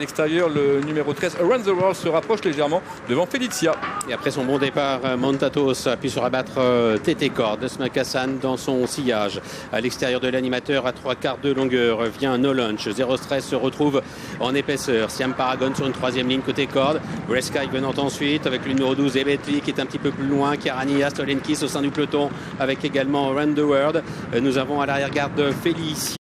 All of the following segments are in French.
L'extérieur, le numéro 13, Around the World, se rapproche légèrement devant Felicia. Et après son bon départ, Montatos a pu se rabattre Tété Corde, Smakassan dans son sillage. À l'extérieur de l'animateur, à 3/4 de longueur, vient No Lunch. Zero Stress se retrouve en épaisseur. Siam Paragon sur une troisième ligne côté corde. Resky venant ensuite avec le numéro 12, Ebetli qui est un petit peu plus loin. Karania, Stolenkis au sein du peloton avec également Around the World. Nous avons à l'arrière-garde Felicia.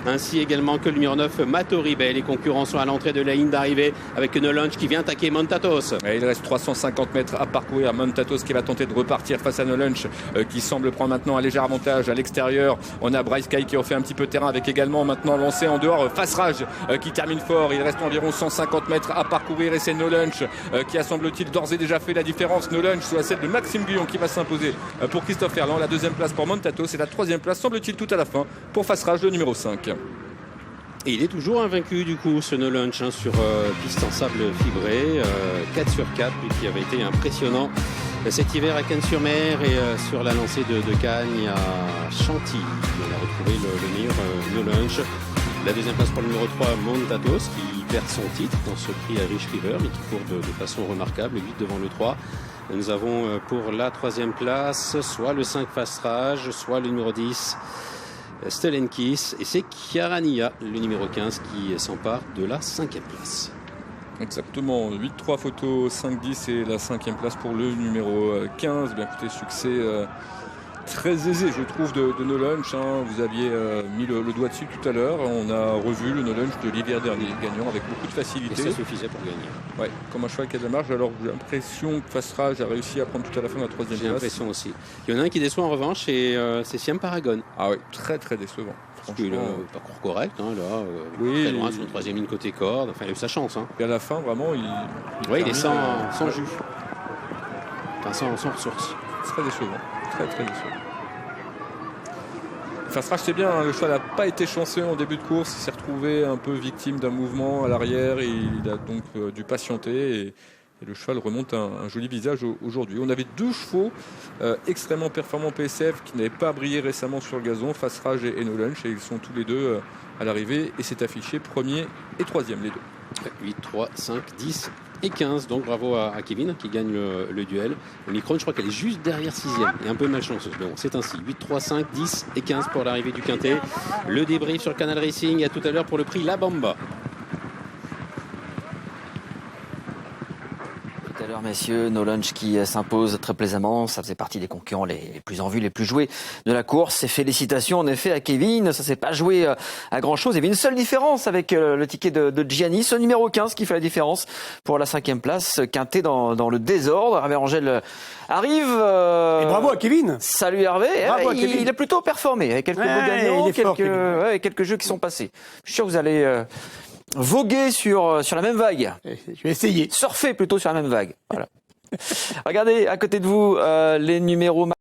Ainsi également que le numéro 9 Matoribe. Les concurrents sont à l'entrée de la ligne d'arrivée avec No Lunch qui vient attaquer Montatos. Il reste 350 mètres à parcourir. Montatos qui va tenter de repartir face à No Lunch qui semble prendre maintenant un léger avantage à l'extérieur. On a Bryce Kai qui refait un petit peu de terrain avec également maintenant lancé en dehors Fast Rage qui termine fort. Il reste environ 150 mètres à parcourir et c'est No Lunch qui a semble-t-il d'ores et déjà fait la différence. No Lunch soit celle de Maxime Guyon qui va s'imposer pour Christophe Herland. La deuxième place pour Montatos et la troisième place semble-t-il tout à la fin pour Fast Rage, le numéro 5. Et il est toujours invaincu du coup ce No Lunch sur piste en sable fibré, 4 sur 4, lui qui avait été impressionnant cet hiver à Cannes-sur-Mer et sur la lancée de Cagnes à Chantilly. On a retrouvé le meilleur No Lunch. La deuxième place pour le numéro 3, Montatos, qui perd son titre dans ce prix Irish River, mais qui court de façon remarquable, 8 devant le 3. Nous avons pour la troisième place soit le 5 Fast Rage, soit le numéro 10 Stolenkis, et c'est Chiarania, le numéro 15, qui s'empare de la cinquième place. Exactement, 8-3 photos, 5-10 et la cinquième place pour le numéro 15. Bien écoutez, succès très aisé, je trouve, de No Lunch. Vous aviez mis le doigt dessus tout à l'heure. On a revu le No Lunch de l'hiver dernier, gagnant avec beaucoup de facilité. Et ça suffisait pour gagner. Ouais, comme un choix qui a de la marge. Alors j'ai l'impression que Fast Rage a réussi à prendre tout à la fin la troisième place. J'ai l'impression aussi. Il y en a un qui déçoit en revanche, et c'est Siam Paragon. Ah oui, très très décevant. Il a un parcours correct, là, oui, très loin sur une troisième ligne côté corde. Enfin, il a eu sa chance. Et à la fin, vraiment, il est sans jus. Enfin, sans ressources. Très décevant. Très très décevant. Fast Rage, c'est bien, le cheval n'a pas été chanceux en début de course. Il s'est retrouvé un peu victime d'un mouvement à l'arrière. Il a donc dû patienter. Et le cheval remonte un joli visage aujourd'hui. On avait deux chevaux extrêmement performants PSF qui n'avaient pas brillé récemment sur le gazon, Fast Rage et No Lunch, et ils sont tous les deux à l'arrivée et c'est affiché premier et troisième les deux. 8, 3, 5, 10 et 15. Donc bravo à Kevin qui gagne le duel. Omicron, je crois qu'elle est juste derrière 6e et un peu malchanceuse. Mais bon, c'est ainsi. 8, 3, 5, 10 et 15 pour l'arrivée du Quintet. Le débrief sur Canal Racing. À tout à l'heure pour le prix La Bamba. Tout à l'heure, messieurs, No Lunch qui s'impose très plaisamment. Ça faisait partie des concurrents les plus en vue, les plus joués de la course. Et félicitations en effet à Kevin. Ça s'est pas joué à grand chose. Il y avait une seule différence avec le ticket de Gianni, ce numéro 15 qui fait la différence pour la cinquième place. Quintet dans le désordre. Hervé Angel arrive. Et bravo à Kevin. Salut Hervé. Bravo à Kevin. Il a plutôt performé avec quelques beaux gagnants, quelques jeux qui sont passés. Je suis sûr que vous allez voguer sur la même vague. Je vais essayer. Surfer plutôt sur la même vague. Voilà. Regardez à côté de vous les numéros